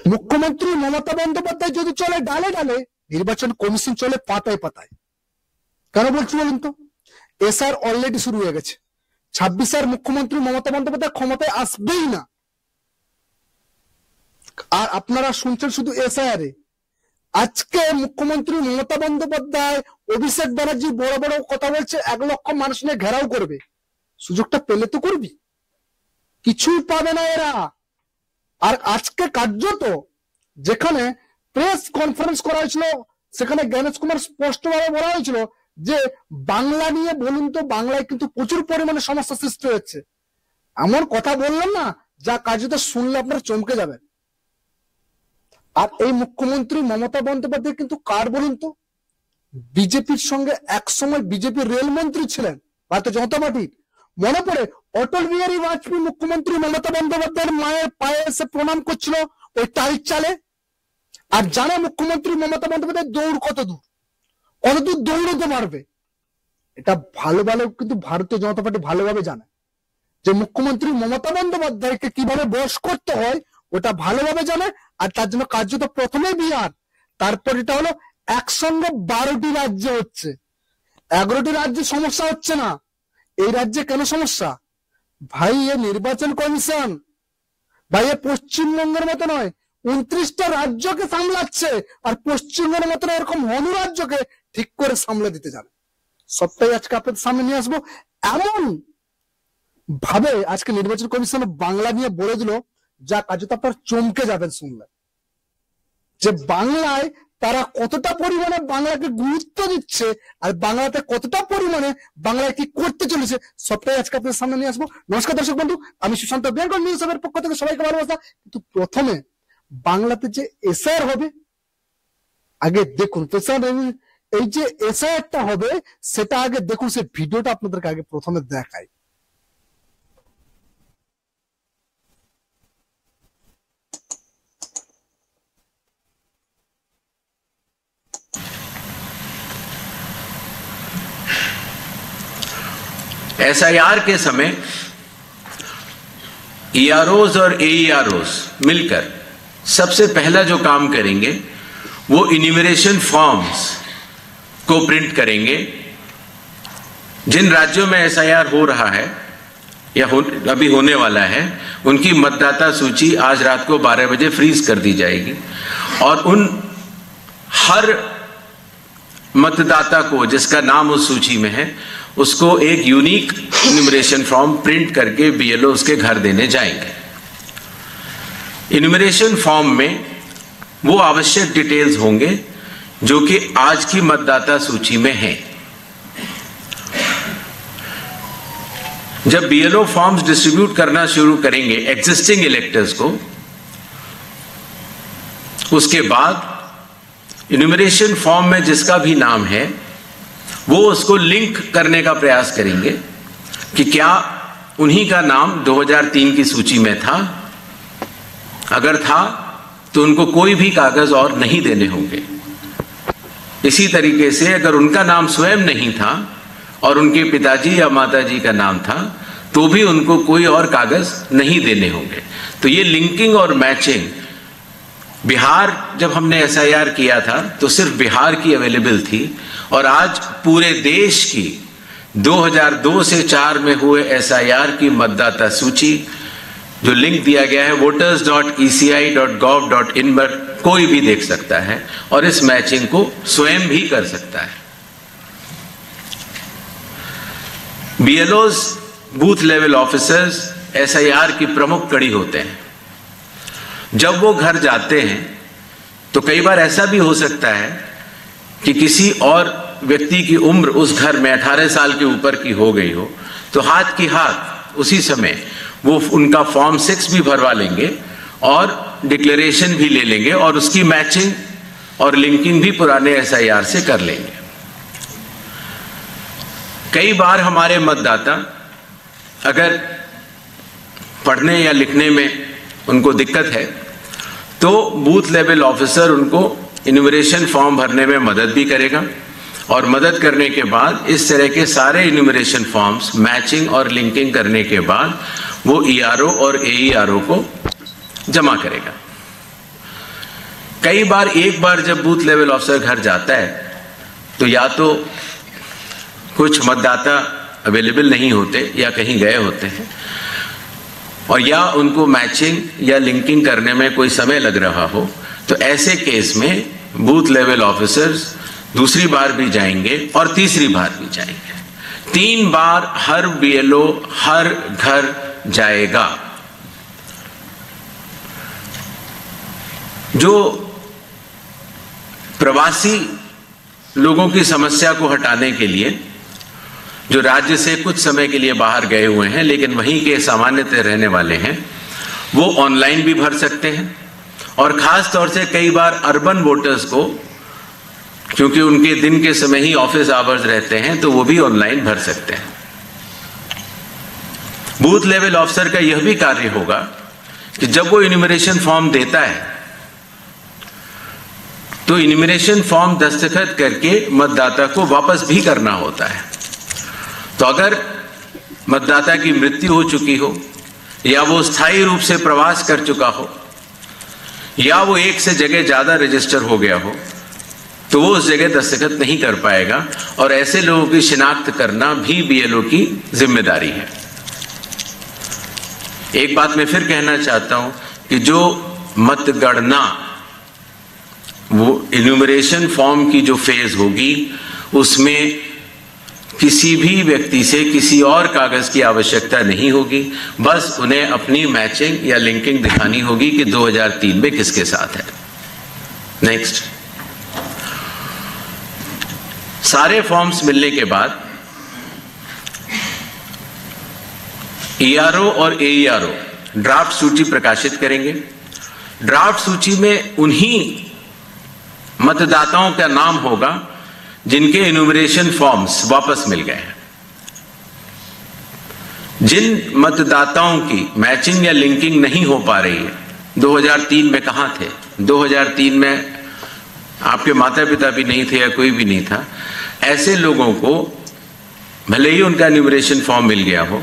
মুখ্যমন্ত্রী মমতা বন্দ্যোপাধ্যায় যদি চলে ডালে ডালে, নির্বাচন কমিশন চলে পাতায় পাতায়। কেন বলছি বলুন তো? এসআর অলরেডি শুরু হয়ে গেছে। 26 মুখ্যমন্ত্রী মমতা বন্দ্যোপাধ্যায় ক্ষমতায় আসবেই না। আর আপনারা শুনছেন শুধু এসআর এ। আজকে মুখ্যমন্ত্রী মমতা বন্দ্যোপাধ্যায়, অভিষেক ব্যানার্জি বড় বড় কথা বলছে, 1 লক্ষ মানুষ নিয়ে ঘেরাও করবে। সুযোগটা পেলে তো করবি, কিছুই পাবে না এরা। আর আজকে কার্যত যেখানে প্রেস কনফারেন্স করা হয়েছিল, সেখানে জ্ঞানেশ কুমার স্পষ্টভাবে বলা হয়েছিল যে বাংলা নিয়ে বলুন তো, বাংলায় কিন্তু প্রচুর পরিমাণে সমস্যা সৃষ্টি হচ্ছে। এমন কথা বললেন না যা কার্যত শুনলে আপনারা চমকে যাবেন। আর এই মুখ্যমন্ত্রী মমতা বন্দ্যোপাধ্যায় কিন্তু কার বলুন তো? বিজেপির সঙ্গে একসময় বিজেপির রেলমন্ত্রী ছিলেন, ভারতীয় জনতা পার্টির। মনে পড়ে অটল বিহারী বাজপেয়ী মুখ্যমন্ত্রী মমতা বন্দ্যোপাধ্যায়ের মায়ের পায়ে এসে প্রণাম করছিল ওই টাইট চালে। আর জানে মুখ্যমন্ত্রী মমতা বন্দ্যোপাধ্যায় দৌড় কত দূর দৌড়তে পারবে। এটা ভালো কিন্তু ভারতীয় জনতা পার্টি ভালোভাবে জানে যে মুখ্যমন্ত্রী মমতা বন্দ্যোপাধ্যায়কে কিভাবে বশ করতে হয়, ওটা ভালোভাবে জানে। আর তার জন্য কার্যত প্রথমে বিহার, তারপর এটা হলো একসঙ্গে 12টি রাজ্য হচ্ছে। 11টি রাজ্যে সমস্যা হচ্ছে না, এই রাজ্যে কেন সমস্যা? ভাই এ নির্বাচন কমিশন, ভাই এ পশ্চিমবঙ্গের মতো নয়, 29টা রাজ্যকে সামলাচ্ছে। আর পশ্চিমবঙ্গের মতো এরকম অনুরাজ্যকে ঠিক করে সামলে দিতে জানে। সবটাই আজকে আপনাদের সামনে নিয়ে আসবো। এমন ভাবে আজকে নির্বাচন কমিশন বাংলা নিয়ে বলে দিল যা কার্যত আপনারা চমকে যাবেন শুনলে, যে বাংলায় তারা কতটা পরিমাণে বাংলাকে গুরুত্ব দিচ্ছে আর বাংলাতে কতটা পরিমাণে বাংলায় কি করতে চলেছে, সবটাই আজকে আপনাদের সামনে নিয়ে আসবো। নমস্কার দর্শক বন্ধু, আমি সুশান্ত, বেঙ্গল নিউজ এর পক্ষ থেকে সবাইকে ভালোবাসা। কিন্তু প্রথমে বাংলাতে যে এসআর হবে আগে দেখুন। এই যে এসআরটা হবে সেটা আগে দেখুন, সেই ভিডিওটা আপনাদেরকে আগে প্রথমে দেখাই। एसआईआर के समय ईआरओज और एईआरओज मिलकर सबसे पहला जो काम करेंगे वो इन्यूमरेशन फॉर्म्स को प्रिंट करेंगे। जिन राज्यों में एसआईआर हो रहा है या अभी होने वाला है, उनकी मतदाता सूची आज रात को 12 बजे फ्रीज कर दी जाएगी और उन हर मतदाता को जिसका नाम उस सूची में है उसको एक यूनिक इन्यूमरेशन फॉर्म प्रिंट करके बीएलओ उसके घर देने जाएंगे। इन्यूमरेशन फॉर्म में वो आवश्यक डिटेल्स होंगे जो कि आज की मतदाता सूची में हैं। जब बीएलओ फॉर्म्स डिस्ट्रीब्यूट करना शुरू करेंगे एग्जिस्टिंग इलेक्टर्स को, उसके बाद इन्यूमरेशन फॉर्म में जिसका भी नाम है वो उसको लिंक करने का प्रयास करेंगे कि क्या उन्हीं का नाम 2003 की सूची में था। अगर था तो उनको कोई भी कागज और नहीं देने होंगे। इसी तरीके से अगर उनका नाम स्वयं नहीं था और उनके पिताजी या माताजी का नाम था तो भी उनको कोई और कागज नहीं देने होंगे। तो ये लिंकिंग और मैचिंग, बिहार जब हमने एसआईआर किया था तो सिर्फ बिहार की अवेलेबल थी और आज पूरे देश की 2002 से 4 में हुए एसआईआर की मतदाता सूची जो लिंक दिया गया है voters.eci.gov.in पर कोई भी देख सकता है और इस मैचिंग को स्वयं भी कर सकता है। बीएलओज बूथ लेवल ऑफिसर्स एसआईआर की प्रमुख कड़ी होते हैं। जब वो घर जाते हैं तो कई बार ऐसा भी हो सकता है कि किसी और व्यक्ति की उम्र उस घर में 18 साल के ऊपर की हो गई हो, तो हाथ की हाथ उसी समय वो उनका फॉर्म 6 भी भरवा लेंगे और डिक्लेरेशन भी ले लेंगे और उसकी मैचिंग और लिंकिंग भी पुराने एसआईआर से कर लेंगे। कई बार हमारे मतदाता अगर पढ़ने या लिखने में उनको दिक्कत है तो बूथ लेवल ऑफिसर उनको इन्यूमरेशन फॉर्म भरने में मदद भी करेगा और मदद करने के बाद इस तरह के सारे इन्यूमरेशन फॉर्म्स मैचिंग और लिंकिंग करने के बाद वो ईआरओ और एईआरओ को जमा करेगा। कई बार एक बार जब बूथ लेवल ऑफिसर घर जाता है तो या तो कुछ मतदाता अवेलेबल नहीं होते या कहीं गए होते हैं, और या उनको मैचिंग या लिंकिंग करने में कोई समय लग रहा हो, तो ऐसे केस में बूथ लेवल ऑफिसर्स दूसरी बार भी जाएंगे और तीसरी बार भी जाएंगे। 3 बार हर बीएलओ हर घर जाएगा। जो प्रवासी लोगों की समस्या को हटाने के लिए, जो राज्य से कुछ समय के लिए बाहर गए हुए हैं लेकिन वहीं के सामान्यतः रहने वाले हैं, वो ऑनलाइन भी भर सकते हैं। और खास तौर से कई बार अर्बन वोटर्स को, क्योंकि उनके दिन के समय ही ऑफिस आवर्स रहते हैं, तो वो भी ऑनलाइन भर सकते हैं। बूथ लेवल ऑफिसर का यह भी कार्य होगा कि जब वो इन्यूमरेशन फॉर्म देता है तो इन्यूमरेशन फॉर्म दस्तखत करके मतदाता को वापस भी करना होता है। तो अगर मतदाता की मृत्यु हो चुकी हो, या वो स्थायी रूप से प्रवास कर चुका हो, या वो एक से जगह ज्यादा रजिस्टर हो गया हो, तो वो उस जगह दस्तखत नहीं कर पाएगा। और ऐसे लोगों की शिनाख्त करना भी बीएलओ की जिम्मेदारी है। एक बात मैं फिर कहना चाहता हूं कि जो मतगणना, वो इन्यूमरेशन फॉर्म की जो फेज होगी, उसमें किसी भी व्यक्ति से किसी और कागज की आवश्यकता नहीं होगी। बस उन्हें अपनी मैचिंग या लिंकिंग दिखानी होगी कि 2003 में किसके साथ है। नेक्स्ट, सारे फॉर्म्स मिलने के बाद ईआरओ और एईआरओ ड्राफ्ट सूची प्रकाशित करेंगे। ड्राफ्ट सूची में उन्हीं मतदाताओं का नाम होगा जिनके इन्यूमरेशन फॉर्म्स वापस मिल गए हैं। जिन मतदाताओं की मैचिंग या लिंकिंग नहीं हो पा रही है, 2003 में कहां थे, 2003 में आपके माता पिता भी नहीं थे या कोई भी नहीं था, ऐसे लोगों को भले ही उनका इन्यूमरेशन फॉर्म मिल गया हो,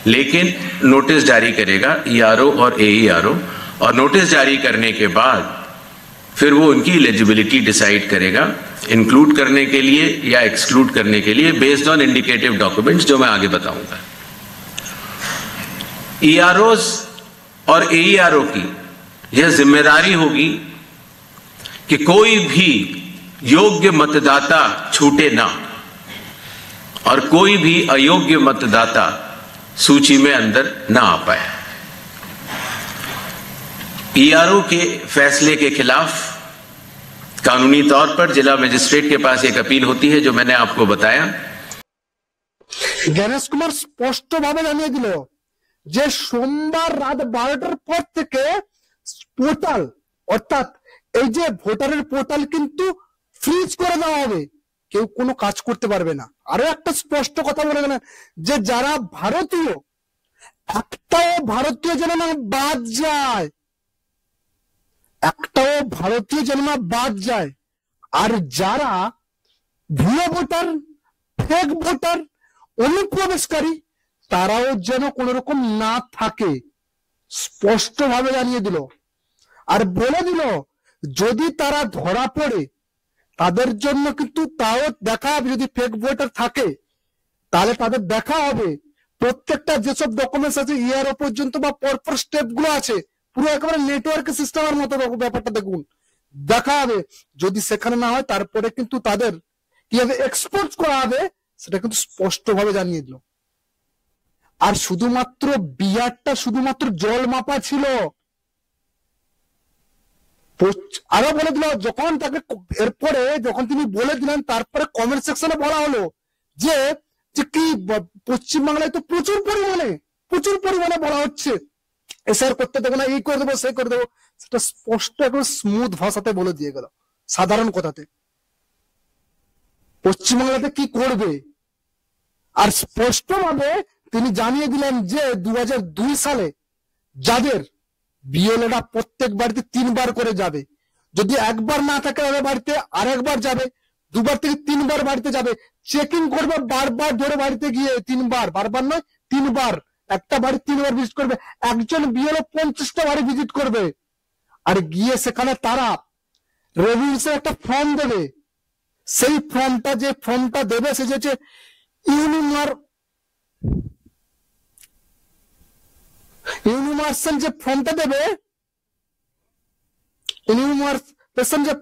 लेकिन नोटिस जारी करेगा ईआरओ और एईआरओ, और नोटिस जारी करने के बाद फिर वो उनकी एलिजिबिलिटी डिसाइड करेगा, इंक्लूड करने के लिए या एक्सक्लूड करने के लिए, बेस्ड ऑन इंडिकेटिव डॉक्यूमेंट्स, जो मैं आगे बताऊंगा। ईआरओस और एईआरओ की यह जिम्मेदारी होगी कि कोई भी योग्य मतदाता छूटे ना, और कोई भी अयोग्य मतदाता सूची में अंदर ना आ पाए। ईआरओ के फैसले के खिलाफ कानूनी तौर पर जिला मजिस्ट्रेट के पास एक अपील होती है, जो मैंने आपको बताया। गणेश कुमार स्पष्ट भावे জানিয়ে দিল যে সোমবার রাত 12টার পর থেকে পোর্টাল, অর্থাৎ এই যে ভোটারের পোর্টাল কিন্তু ফ্রিজ করে দেওয়া হবে, কেউ কোনো কাজ করতে পারবে না। আরো একটা স্পষ্ট কথা বলে গেলেন যে যারা ভারতীয়, একটাও ভারতীয় যেন না বাদ যায়, একটাও ভারতীয় যেন না বাদ যায়। আর যারা ভুয়ো ভোটার, ফেক ভোটার, অনুপ্রবেশকারী, তারাও যেন কোন রকম না থাকে, স্পষ্ট ভাবে জানিয়ে দিল। আর বলে দিল যদি তারা ধরা পড়ে তাদের জন্য কিন্তু তাও দেখা হবে, যদি ফেক ভোটার থাকে তাহলে তাদের দেখা হবে প্রত্যেকটা যেসব ডকুমেন্টস আছে ইয়ারও পর্যন্ত বা পরপর স্টেপ গুলো আছে, পুরো একেবারে নেটওয়ার্ক সিস্টেমের মতো ব্যাপারটা দেখুন, দেখা হবে। যদি সেখানে না হয় তারপরে কিন্তু তাদের কিভাবে এক্সপোর্ট করা হবে সেটা কিন্তু স্পষ্ট ভাবে জানিয়ে দিল। আর শুধুমাত্র বিয়ারটা শুধুমাত্র জল মাপা ছিল। আরো বলে দিল যখন তাকে, এরপরে যখন তিনি বলে দিলেন তারপরে কমেন্ট সেকশনে বলা হলো যে কি পশ্চিমবাংলায় তো প্রচুর পরিমাণে বলা হচ্ছে এসআর করতে দেবো না, এই করে দেবো সেই করে দেবো, সেটা স্পষ্ট একদম স্মুথ ভাষাতে বলে দিয়ে গেল, সাধারণ কথাতে পশ্চিমবাংলাতে কি করবে। আর স্পষ্ট ভাবে তিনি জানিয়ে দিলেন যে 2002 সালে যাদের বিএলওরা প্রত্যেক বাড়িতে 3 বার করে যাবে, যদি একবার না থাকে তাদের বাড়িতে আরেকবার যাবে, 2 বার থেকে 3 বার বাড়িতে যাবে, চেকিং করবে বারবার ধরে বাড়িতে গিয়ে 3 বার, বারবার নয় 3 বার, একটা বাড়ি 3 বার ভিজিট করবে, একজন বিএলও 50টা বাড়ি ভিজিট করবে। আর গিয়ে সেখানে তারা রেভিনিউ একটা ফর্ম দেবে, সেই ফর্মটা যে ফর্মটা দেবে সে যে ইউনিভার্সাল যে ফর্মটা দেবে, ইউনিভার্সাল যে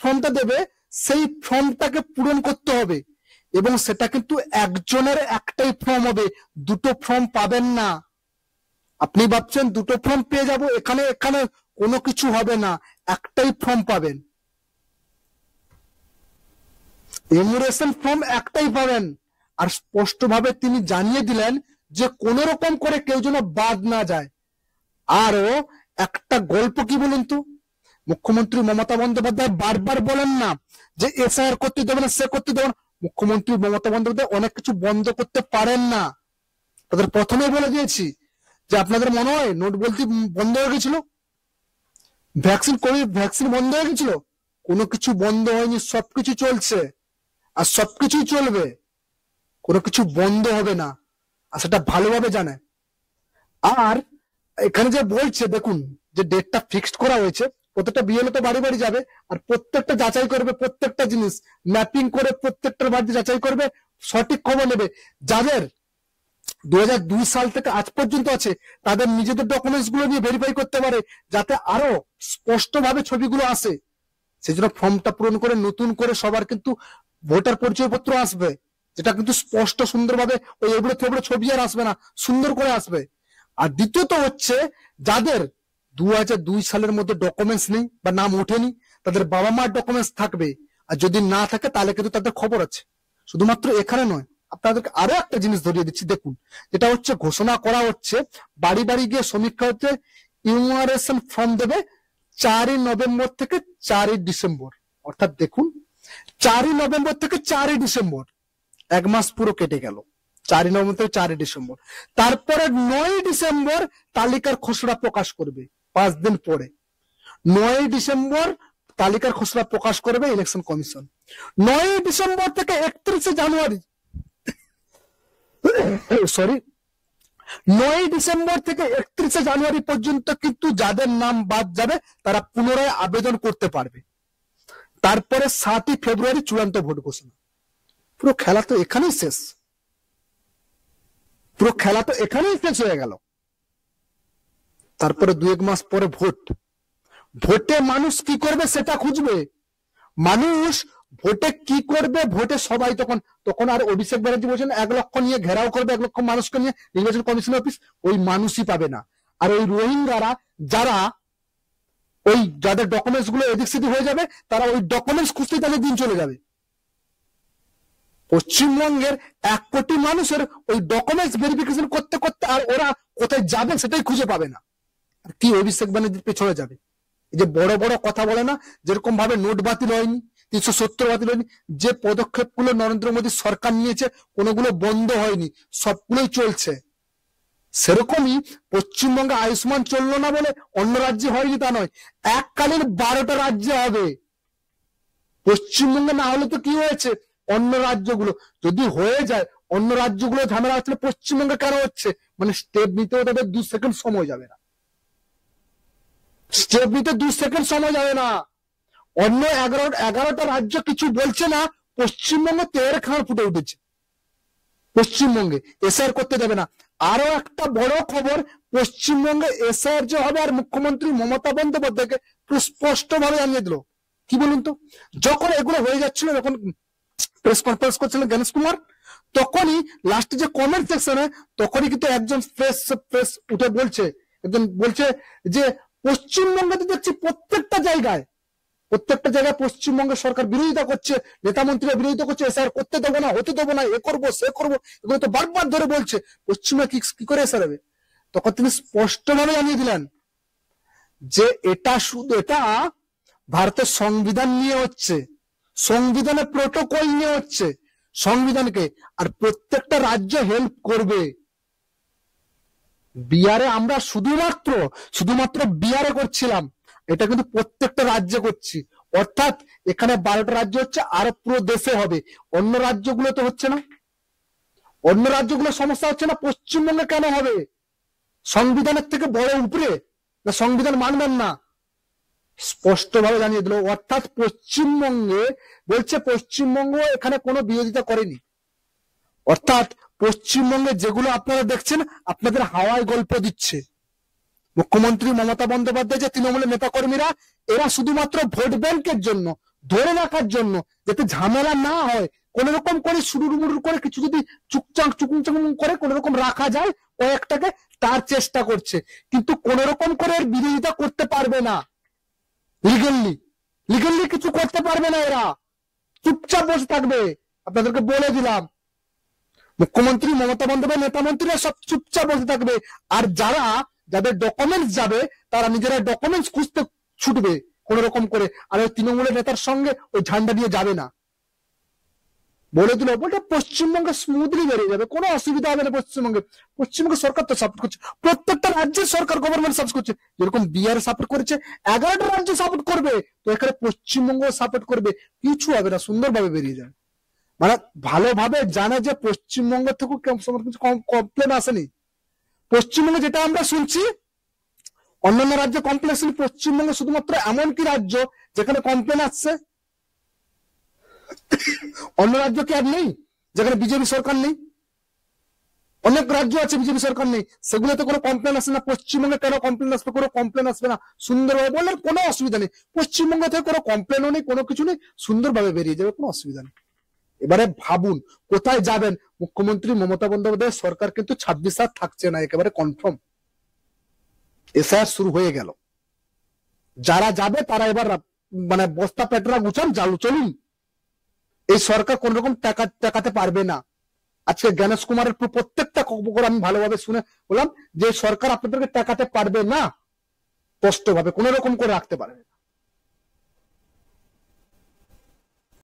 ফর্মটা দেবে সেই ফর্মটাকে পূরণ করতে হবে। এবং সেটা কিন্তু একজনের একটাই ফর্ম হবে, দুটো ফর্ম পাবেন না। আপনি ভাবছেন দুটো ফর্ম পেয়ে যাব, এখানে এখানে কোনো কিছু হবে না, একটাই ফর্ম পাবেন, এনুমারেশন ফর্ম একটাই পাবেন। আর স্পষ্টভাবে তিনি জানিয়ে দিলেন যে কোন রকম করে কেউ যেন বাদ না যায়। আরো একটা গল্প কি বলুন তো, মুখ্যমন্ত্রী মমতা বন্দ্যোপাধ্যায় বারবার বলেন না যে এসআইআর করতে দেবে না, সে করতে দেবে না। মুখ্যমন্ত্রী মমতা বন্দ্যোপাধ্যায় অনেক কিছু বন্ধ করতে পারেন না। তাদের প্রথমে বলে দিয়েছি যে আপনাদের মনে হয় নোট বলতে বন্ধ হয়ে গেছিল, ভ্যাকসিন বন্ধ হয়ে গেছিল, কোনো কিছু বন্ধ হয়নি, সবকিছু চলছে আর সবকিছুই চলবে, কোনো কিছু বন্ধ হবে না, আর সেটা ভালোভাবে জানে। আর এখানে যে বলছে দেখুন, যে ডেটটা ফিক্সড করা হয়েছে, প্রত্যেকটা বিএলও তো বাড়ি বাড়ি যাবে আর প্রত্যেকটা যাচাই করবে, প্রত্যেকটা জিনিস ম্যাপিং করে প্রত্যেকটার বাড়িতে যাচাই করবে, সঠিক খবর নেবে। যাদের 2002 সাল থেকে আজ পর্যন্ত আছে তাদের নিজেদের ডকুমেন্টস গুলো নিয়ে ভেরিফাই করতে পারে, যাতে আরো স্পষ্টভাবে ছবিগুলো আসে। সেই জন্য ফর্মটা পূরণ করে নতুন করে সবার কিন্তু ভোটার পরিচয়পত্র আসবে, যেটা কিন্তু স্পষ্ট সুন্দরভাবে ওই এগুলো ছবি আর আসবে না, সুন্দর করে আসবে। আর দ্বিতীয়ত হচ্ছে যাদের 2002 সালের মধ্যে ডকুমেন্টস নেই বা নাম ওঠেনি, তাদের বাবা মার ডকুমেন্টস থাকবে, আর যদি না থাকে তাহলে কিন্তু তাদের খবর আছে। শুধুমাত্র এখানে নয়, আপনাদেরকে আরো একটা জিনিস ধরিয়ে দিচ্ছি, দেখুন যেটা হচ্ছে ঘোষণা করা হচ্ছে, বাড়ি বাড়ি গিয়ে সমীক্ষা হচ্ছে, ইউনিভার্সাল ফর্ম দেবে 4ই নভেম্বর থেকে 4ই ডিসেম্বর। অর্থাৎ দেখুন 4ই নভেম্বর থেকে 4ই ডিসেম্বর, এক মাস পুরো কেটে গেল। 4ই নভেম্বর থেকে 4ই ডিসেম্বর, তারপরে 9ই ডিসেম্বর তালিকার খসড়া প্রকাশ করবে, 5 দিন পরে 9ই ডিসেম্বর তালিকার খসড়া প্রকাশ করবে ইলেকশন কমিশন। 9ই ডিসেম্বর থেকে 31শে জানুয়ারি 9ই ডিসেম্বর থেকে 31শে জানুয়ারি পর্যন্ত কিন্তু যাদের নাম বাদ যাবে তারা পুনরায় আবেদন করতে পারবে। তারপরে 7ই ফেব্রুয়ারি চূড়ান্ত ভোট ঘোষণা। পুরো খেলা তো এখানেই শেষ, পুরো খেলা তো এখানেই শেষ হয়ে গেল। তারপরে 2-1 মাস পরে ভোট, ভোটে মানুষ কি করবে সেটা খুঁজবে। মানুষ ভোটে কি করবে, ভোটে সবাই তখন আর অভিষেক ব্যানার্জি বলছেন 1 লক্ষ নিয়ে ঘেরাও করবে, 1 লক্ষ মানুষকে নিয়ে নির্বাচন কমিশন অফিস, ওই মানুষই পাবে না। আর ওই রোহিঙ্গারা যারা ওই যাদের ডকুমেন্টস গুলো এদিক সেদিক হয়ে যাবে, তারা ওই ডকুমেন্টস খুঁজতে তাহলে দিন চলে যাবে। পশ্চিমবঙ্গের 1 কোটি মানুষের ওই ডকুমেন্টস ভেরিফিকেশন করতে করতে আর ওরা কোথায় যাবে সেটাই খুঁজে পাবে না, আর কি অভিষেক ব্যানার্জির পেছনে যাবে। এই যে বড় বড় কথা বলে না, যেরকম ভাবে নোট বাতিল হয়নি, 370 বাতিল হয়নি, যে পদক্ষেপগুলো নরেন্দ্র মোদী সরকার নিয়েছে কোনগুলো বন্ধ হয়নি, সবগুলোই চলছে। সেরকমই পশ্চিমবঙ্গে আয়ুষ্মান চললো না বলে অন্য রাজ্যে হয়নি তা নয়, এককালীন 12টা রাজ্যে হবে। পশ্চিমবঙ্গে না হলে তো কি হয়েছে, অন্য রাজ্যগুলো যদি হয়ে যায়, অন্য রাজ্যগুলো ঝামেলা হচ্ছে, পশ্চিমবঙ্গে কেন হচ্ছে, মানে স্টেপ নিতেও তাদের 2 সেকেন্ড সময় যাবে না, স্টেপ নিতে 2 সেকেন্ড সময় যাবে না। অন্য 11টা রাজ্য কিছু বলছে না, পশ্চিমবঙ্গে তের খাঁড় ফুটে উঠেছে, পশ্চিমবঙ্গে এসআইআর করতে দেবে না। আরো একটা বড় খবর, পশ্চিমবঙ্গে এসআইআর যে হবে, আর মুখ্যমন্ত্রী মমতা বন্দ্যোপাধ্যায়কে স্পষ্ট ভাবে জানিয়ে দিল। কি বলুন তো, যখন এগুলো হয়ে যাচ্ছিল, যখন প্রেস কনফারেন্স করছিলেন গণেশ কুমার, তখনই লাস্টে যে কমেন্ট সেকশনে, তখনই কিন্তু একজন প্রেস উঠে বলছে, একজন বলছে যে পশ্চিমবঙ্গে তো দেখছি প্রত্যেকটা জায়গায় পশ্চিমবঙ্গের সরকার বিরোধিতা করছে, নেতা মন্ত্রীরা বিরোধিতা করছে, এসআর করতে দেবো না, হতে দেবো না, এ করবো সে করবো, এগুলো তো বারবার ধরে বলছে, পশ্চিমবঙ্গে কি করে এসআর হবে। তখন তিনি স্পষ্টভাবে জানিয়ে দিলেন যে এটা ভারতের সংবিধান নিয়ে হচ্ছে, সংবিধানের প্রোটোকল নিয়ে হচ্ছে, সংবিধানকে, আর প্রত্যেকটা রাজ্য হেল্প করবে। বিহারে আমরা শুধুমাত্র বিহারে করছিলাম, এটা কিন্তু প্রত্যেকটা রাজ্যে করছি। অর্থাৎ এখানে 12টা রাজ্য হচ্ছে, আর পুরো দেশে হবে। অন্য রাজ্যগুলো তো হচ্ছে না, অন্য রাজ্যগুলো সমস্যা হচ্ছে না, পশ্চিমবঙ্গে কেন হবে? সংবিধানের থেকে বড় উপরে না, সংবিধান মানবেন না। স্পষ্টভাবে জানিয়ে দিল। অর্থাৎ পশ্চিমবঙ্গে বলছে পশ্চিমবঙ্গ এখানে কোনো বিরোধিতা করেনি। অর্থাৎ পশ্চিমবঙ্গে যেগুলো আপনারা দেখছেন আপনাদের হাওয়ায় গল্প দিচ্ছে। মুখ্যমন্ত্রী মমতা বন্দ্যোপাধ্যায় যে তৃণমূলের নেতাকর্মীরা এরা শুধুমাত্র ভোট ব্যাংকের জন্য, ধরে রাখার জন্য, যাতে ঝামেলা না হয়, কোন রকম করে শুরুর করে কিছু যদি চুকচাক চুকুং করে কোন রকম রাখা যায় কয়েকটাকে, তার চেষ্টা করছে। কিন্তু কোন রকম করে এর বিরোধিতা করতে পারবে না। লিগেলি কিছু করতে পারবে না, এরা চুপচাপ বসে থাকবে। আপনাদেরকে বলে দিলাম, মুখ্যমন্ত্রী মমতা বন্দ্যোপাধ্যায় নেতা মন্ত্রীরা সব চুপচাপ বসে থাকবে। আর যাদের ডকুমেন্টস যাবে তারা নিজেরা ডকুমেন্টস খুঁজতে ছুটবে কোন রকম করে। আর ওই তৃণমূলের নেতার সঙ্গে ওই ঝান্ডা দিয়ে যাবে না। বলে দিল, বলটা পশ্চিমবঙ্গে স্মুথলি বেরিয়ে যাবে, কোনো অসুবিধা হবে না। পশ্চিমবঙ্গে সরকার তো সাপোর্ট করছে, প্রত্যেকটা রাজ্যের সরকার গভর্নমেন্ট সাপোর্ট করছে। যেরকম বিহার সাপোর্ট করেছে, 11টা রাজ্য সাপোর্ট করবে, তো এখানে পশ্চিমবঙ্গ সাপোর্ট করবে, কিছু হবে না, সুন্দরভাবে বেরিয়ে যাবে। মানে ভালোভাবে জানে যে পশ্চিমবঙ্গ থেকে কিছু কমপ্লেন আসেনি। পশ্চিমবঙ্গে যেটা আমরা শুনছি অন্যান্য রাজ্যে কমপ্লেন আসেনি, পশ্চিমবঙ্গে শুধুমাত্র এমন কি রাজ্য যেখানে কমপ্লেন আসছে? অন্য রাজ্য কি আর নেই যেখানে বিজেপি সরকার নেই? অনেক রাজ্য আছে বিজেপি সরকার নেই, সেগুলোতে কোনো কমপ্লেন আসে না। পশ্চিমবঙ্গে কেন কমপ্লেন আসবে? কোনো কমপ্লেন আসবে না, সুন্দরভাবে বললেন, কোনো অসুবিধা নেই। পশ্চিমবঙ্গ থেকে কোনো কমপ্লেনও নেই, কোনো কিছু নেই, সুন্দরভাবে বেরিয়ে যাবে, কোনো অসুবিধা নেই। এবারে ভাবুন কোথায় যাবেন। মুখ্যমন্ত্রী মমতা বন্দ্যোপাধ্যায় সরকার কিন্তু 26 আর থাকছে না, একেবারে কনফার্ম। এসআইআর শুরু হয়ে গেল, যারা যাবে তারা এবার মানে বস্তা পেটরা গুছান, চলুন। এই সরকার কোন রকম টাকাতে পারবে না। আজকে গণেশ কুমারের প্রত্যেকটা খবর আমি ভালোভাবে শুনে বললাম যে সরকার আপনাদেরকে টাকাতে পারবে না, স্পষ্টভাবে কোন রকম করে রাখতে পারবে না।